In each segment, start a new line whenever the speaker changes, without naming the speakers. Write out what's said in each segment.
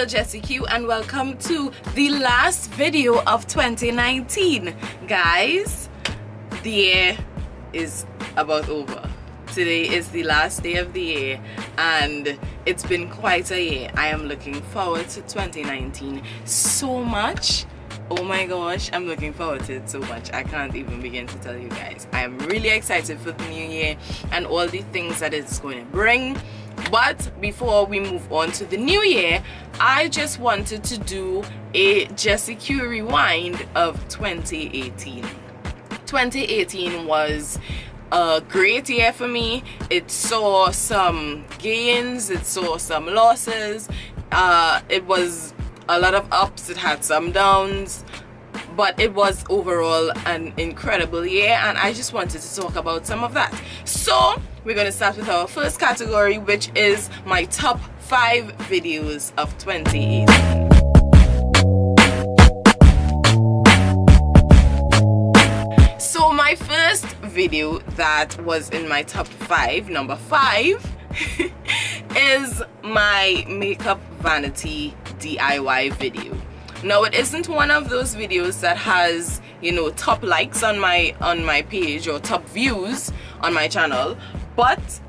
girl Jessie Q, and welcome to the last video of 2019. Guys, the year is about over. Today is the last day of the year and it's been quite a year. I am looking forward to 2019 so much. Oh my gosh, I'm looking forward to it so much. I can't even begin to tell you guys. I am really excited for the new year and all the things that it's going to bring. But before we move on to the new year, I just wanted to do a Jessie Q rewind of 2018. 2018 was a great year for me. It saw some gains, it saw some losses, it was a lot of ups, it had some downs, but it was overall an incredible year and I just wanted to talk about some of that. So we're going to start with our first category, which is my top 5 videos of 2018. So my first video that was in my top 5, number 5, is my makeup vanity DIY video. Now it isn't one of those videos that has, you know, top likes on my page or top views on my channel, but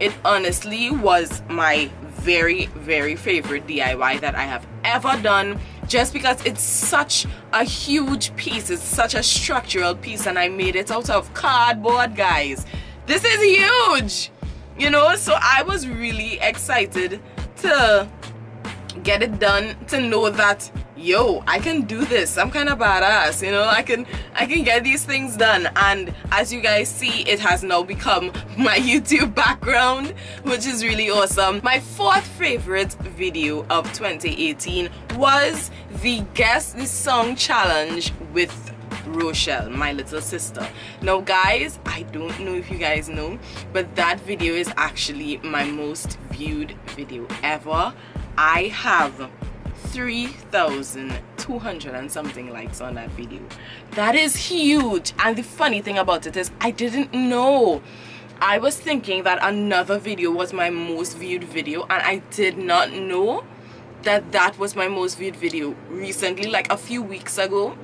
it honestly was my very favorite DIY that I have ever done, just because it's such a huge piece, it's such a structural piece, and I made it out of cardboard, guys. This is huge, you know, so I was really excited to get it done, to know that, yo, I can do this. I'm kind of badass, you know. I can get these things done. And as you guys see, it has now become my YouTube background, which is really awesome. My fourth favorite video of 2018 was the Guess the Song challenge with Rochelle, my little sister. Now guys, I don't know if you guys know, but that video is actually my most viewed video ever. I have 3,200 and something likes on that video. That is huge. And the funny thing about it is I didn't know. I was thinking that another video was my most viewed video, and I did not know that that was my most viewed video. Recently, like a few weeks ago,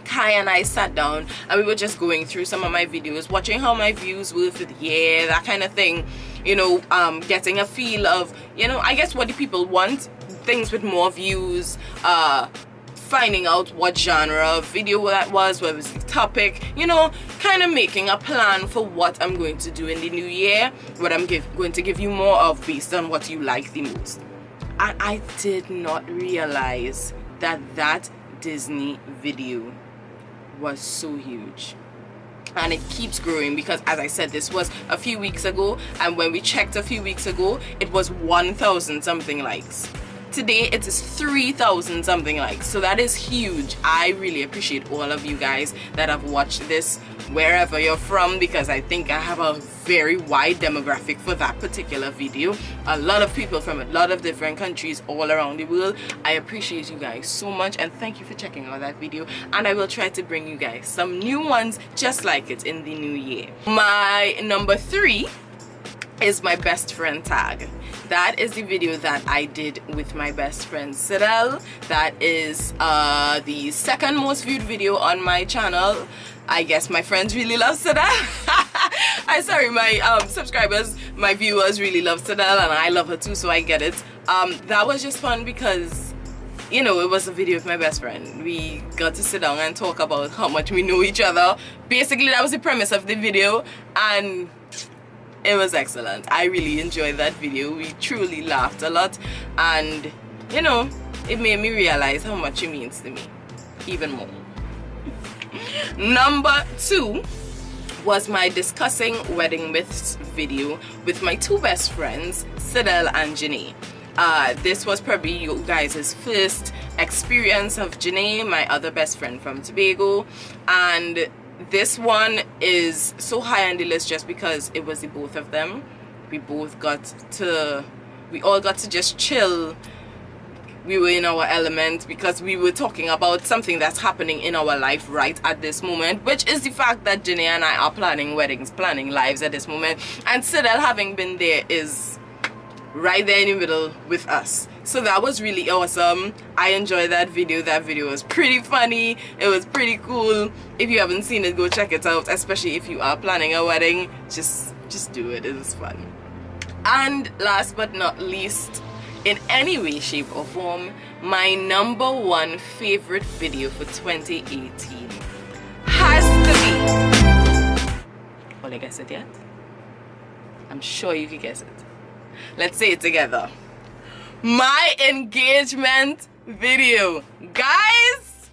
Kai and I sat down and we were just going through some of my videos, watching how my views were for the year, that kind of thing, you know, getting a feel of, you know, I guess what the people want, things with more views, finding out what genre of video that was, what was the topic, you know, kind of making a plan for what I'm going to do in the new year, what I'm going to give you more of based on what you like the most. And I did not realize that that Disney video was so huge, and it keeps growing, because as I said, this was a few weeks ago, and when we checked a few weeks ago, it was 1,000 something likes. Today it is 3,000 something likes, so that is huge. I really appreciate all of you guys that have watched this wherever you're from, because I think I have a very wide demographic for that particular video. A lot of people from a lot of different countries all around the world. I appreciate you guys so much, and thank you for checking out that video, and I will try to bring you guys some new ones just like it in the new year. My number 3 is my best friend tag. That is the video that I did with my best friend Sidel. That is the second most viewed video on my channel. I guess my friends really love Sidel. I'm sorry, my subscribers, my viewers really love Sidel, and I love her too, so I get it. That was just fun because, you know, it was a video with my best friend. We got to sit down and talk about how much we know each other. Basically, that was the premise of the video, and it was excellent. I really enjoyed that video. We truly laughed a lot, and you know, it made me realize how much it means to me even more. Number 2 was my discussing wedding myths video with my 2 best friends, Sidel and Janae. This was probably you guys' first experience of Janae, my other best friend from Tobago, and this one is so high on the list just because it was the both of them. We all got to just chill. We were in our element because we were talking about something that's happening in our life right at this moment, which is the fact that Janae and I are planning weddings, planning lives at this moment, and Sidel, having been there, is right there in the middle with us. So that was really awesome. I enjoyed that video. That video was pretty funny. It was pretty cool. If you haven't seen it, go check it out, especially if you are planning a wedding. Just do it. It is fun. And last but not least, in any way, shape or form, my number one favorite video for 2018 has to be... Will I guess it yet? I'm sure you can guess it. Let's say it together. My engagement video. Guys,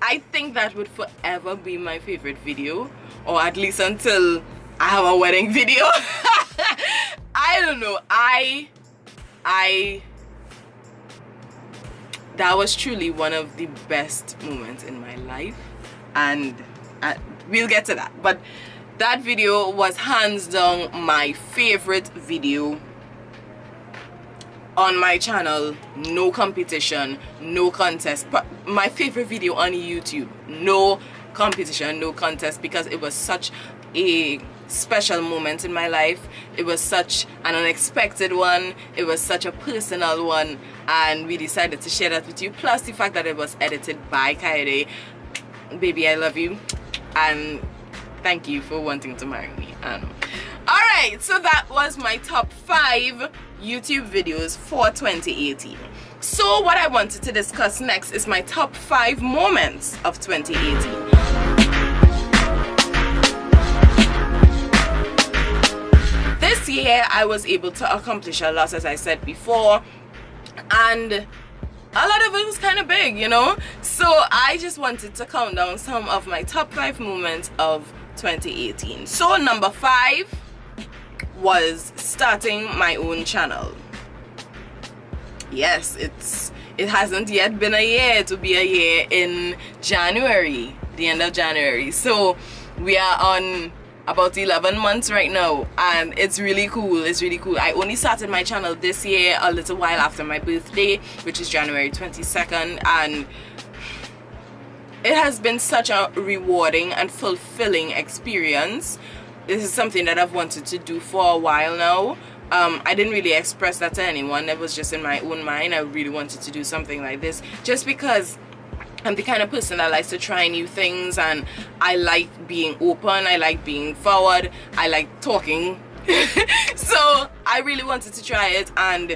I think that would forever be my favorite video, or at least until I have a wedding video. I don't know. That was truly one of the best moments in my life, and we'll get to that. But that video was hands down my favorite video on my channel. No competition, no contest. But my favorite video on YouTube. No competition, no contest, because it was such a special moment in my life. It was such an unexpected one. It was such a personal one, and we decided to share that with you. Plus the fact that it was edited by Quties. Baby, I love you, and thank you for wanting to marry me. Alright, so that was my top 5 YouTube videos for 2018. So what I wanted to discuss next is my top 5 moments of 2018. This year I was able to accomplish a lot, as I said before, and a lot of it was kind of big, you know. So I just wanted to count down some of my top 5 moments of 2018. So number 5 was starting my own channel. Yes, it hasn't yet been a year. To be a year in January, the end of January. So we are on about 11 months right now, and it's really cool. It's really cool. I only started my channel this year, a little while after my birthday, which is January 22nd, and it has been such a rewarding and fulfilling experience. This is something that I've wanted to do for a while now. I didn't really express that to anyone. It was just in my own mind. I really wanted to do something like this, just because I'm the kind of person that likes to try new things, and I like being open, I like being forward, I like talking. So I really wanted to try it, and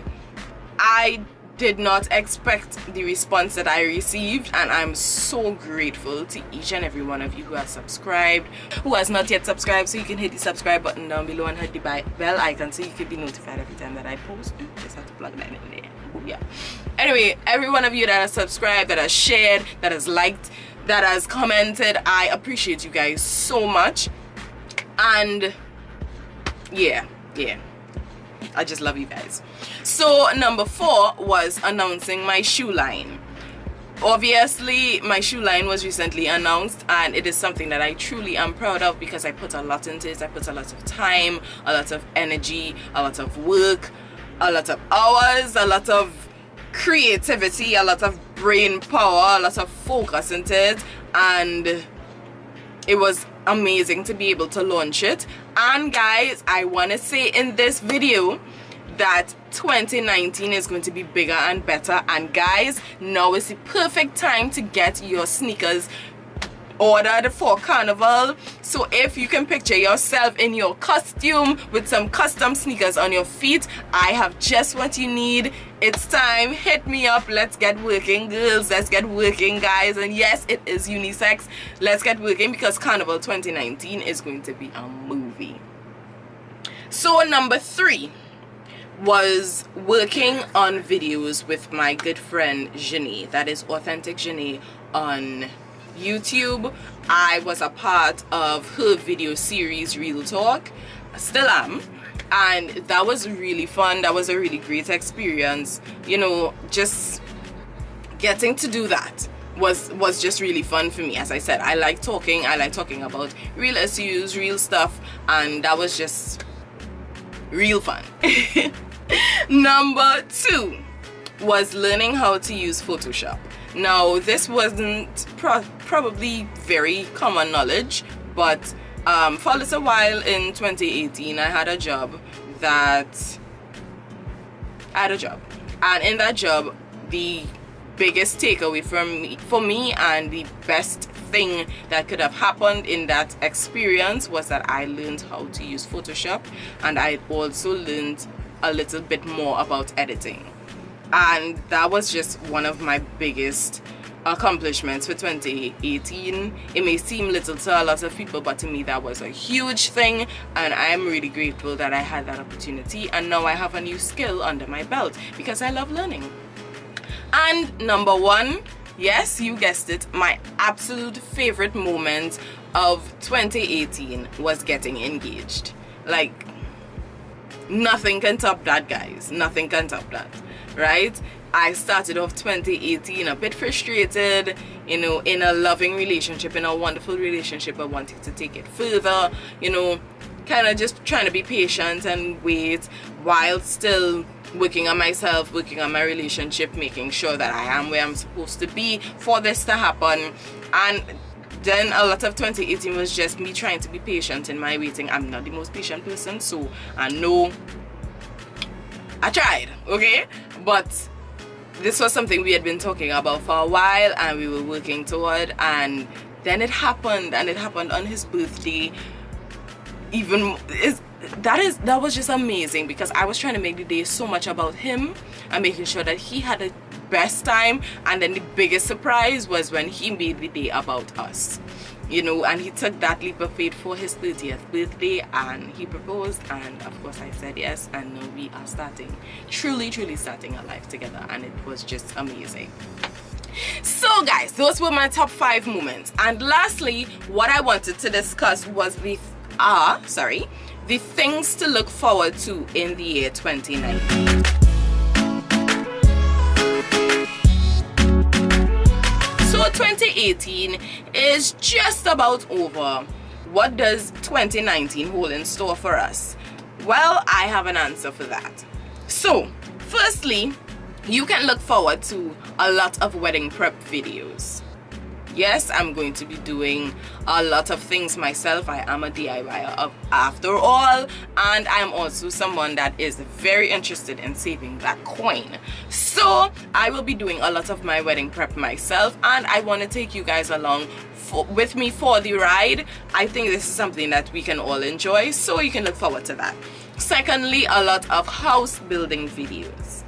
I did not expect the response that I received, and I'm so grateful to each and every one of you who has subscribed, who has not yet subscribed. So you can hit the subscribe button down below and hit the bell icon so you can be notified every time that I post. Just have to plug that in there. Oh, yeah. Anyway, every one of you that has subscribed, that has shared, that has liked, that has commented, I appreciate you guys so much. And yeah, I just love you guys. So number 4 was announcing my shoe line. Obviously my shoe line was recently announced, and it is something that I truly am proud of, because I put a lot into it. I put a lot of time, a lot of energy, a lot of work, a lot of hours, a lot of creativity, a lot of brain power, a lot of focus into it, and it was amazing to be able to launch it. And guys, I want to say in this video that 2019 is going to be bigger and better, and guys, now is the perfect time to get your sneakers ordered for Carnival. So if you can picture yourself in your costume with some custom sneakers on your feet, I have just what you need. It's time. Hit me up. Let's get working, girls. Let's get working, guys. And yes, it is unisex. Let's get working, because Carnival 2019 is going to be a movie. So number 3 was working on videos with my good friend Jenny, that is Authentic Jenny on YouTube. I was a part of her video series Real Talk, still am, and that was really fun. That was a really great experience. You know, just getting to do that was just really fun for me. As I said, I like talking about real issues, real stuff, and that was just real fun. Number 2 was learning how to use Photoshop. Now, this wasn't probably very common knowledge, but for a little while in 2018, I had a job. And in that job, the biggest takeaway for me and the best thing that could have happened in that experience was that I learned how to use Photoshop, and I also learned a little bit more about editing. And that was just one of my biggest accomplishments for 2018. It may seem little to a lot of people, but to me that was a huge thing, and I am really grateful that I had that opportunity, and now I have a new skill under my belt because I love learning. And number one, yes, you guessed it, my absolute favorite moment of 2018 was getting engaged. Like, nothing can top that, guys. Nothing can top that, right? I started off 2018 a bit frustrated, you know, in a loving relationship, in a wonderful relationship, but wanting to take it further, you know, kind of just trying to be patient and wait while still working on myself, working on my relationship, making sure that I am where I'm supposed to be for this to happen. And then a lot of 2018 was just me trying to be patient in my waiting. I'm not the most patient person, so I know I tried, okay? But this was something we had been talking about for a while and we were working toward, and then it happened, and it happened on his birthday. That was just amazing because I was trying to make the day so much about him and making sure that he had the best time, and then the biggest surprise was when he made the day about us, you know, and he took that leap of faith for his 30th birthday and he proposed, and of course I said yes, and now we are truly starting a life together, and it was just amazing. So guys, those were my top 5 moments, and lastly what I wanted to discuss was the things to look forward to in the year 2019. So 2018 is just about over. What does 2019 hold in store for us? Well, I have an answer for that. So, firstly, you can look forward to a lot of wedding prep videos. Yes, I'm going to be doing a lot of things myself. I am a DIYer after all, and I'm also someone that is very interested in saving that coin. So I will be doing a lot of my wedding prep myself, and I want to take you guys along with me for the ride. I think this is something that we can all enjoy, so you can look forward to that. Secondly, a lot of house building videos.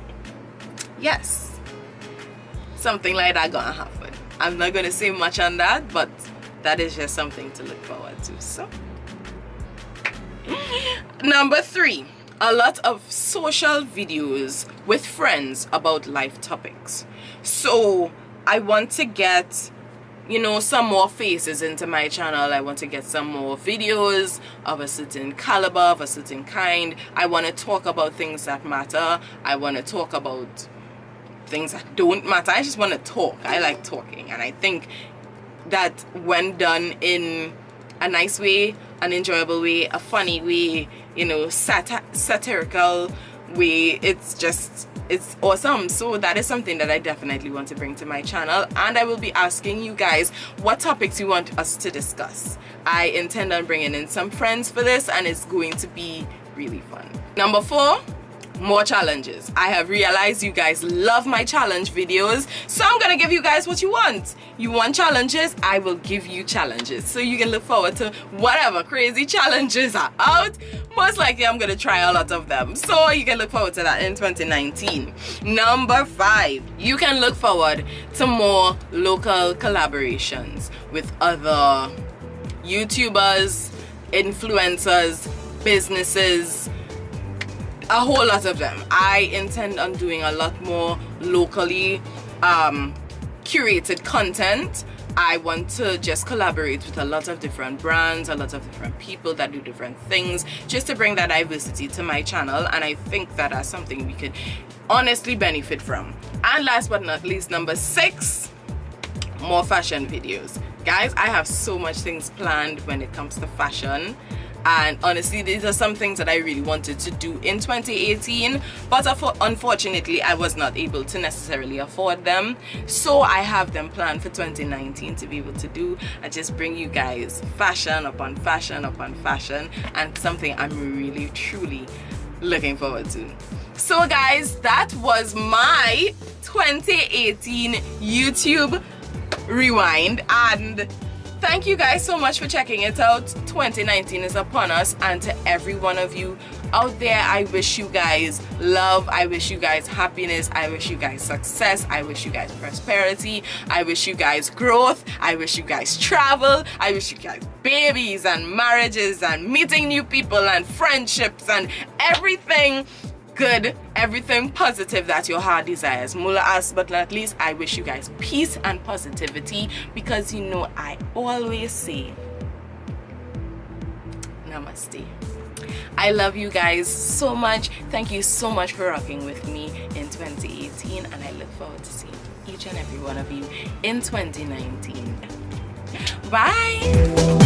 Yes, something like that gonna happen. I'm not going to say much on that, but that is just something to look forward to. So, number 3, a lot of social videos with friends about life topics. So, I want to get, you know, some more faces into my channel. I want to get some more videos of a certain caliber, of a certain kind. I want to talk about things that matter. I want to talk about things that don't matter. I just want to talk. I like talking, and I think that when done in a nice way, an enjoyable way, a funny way, you know, satirical way, it's awesome. So that is something that I definitely want to bring to my channel, and I will be asking you guys what topics you want us to discuss. I intend on bringing in some friends for this, and it's going to be really fun. Number 4, more challenges. I have realized you guys love my challenge videos, so I'm gonna give you guys what you want. You want challenges? I will give you challenges, so you can look forward to whatever crazy challenges are out. Most likely I'm gonna try a lot of them, so you can look forward to that in 2019. Number 5, you can look forward to more local collaborations with other YouTubers, influencers, businesses, a whole lot of them. I intend on doing a lot more locally curated content. I want to just collaborate with a lot of different brands, a lot of different people that do different things, just to bring that diversity to my channel, and I think that is something we could honestly benefit from. And last but not least, number 6, more fashion videos. Guys, I have so much things planned when it comes to fashion, and honestly these are some things that I really wanted to do in 2018, but unfortunately I was not able to necessarily afford them, so I have them planned for 2019 to be able to do. I just bring you guys fashion upon fashion upon fashion, and something I'm really truly looking forward to. So guys, that was my 2018 YouTube rewind, and thank you guys so much for checking it out. 2019 is upon us, and to every one of you out there, I wish you guys love, I wish you guys happiness, I wish you guys success, I wish you guys prosperity, I wish you guys growth, I wish you guys travel, I wish you guys babies and marriages and meeting new people and friendships and everything good, everything positive that your heart desires. Mula last but not least, I wish you guys peace and positivity, because you know I always say namaste. I love you guys so much. Thank you so much for rocking with me in 2018, and I look forward to seeing each and every one of you in 2019. Bye.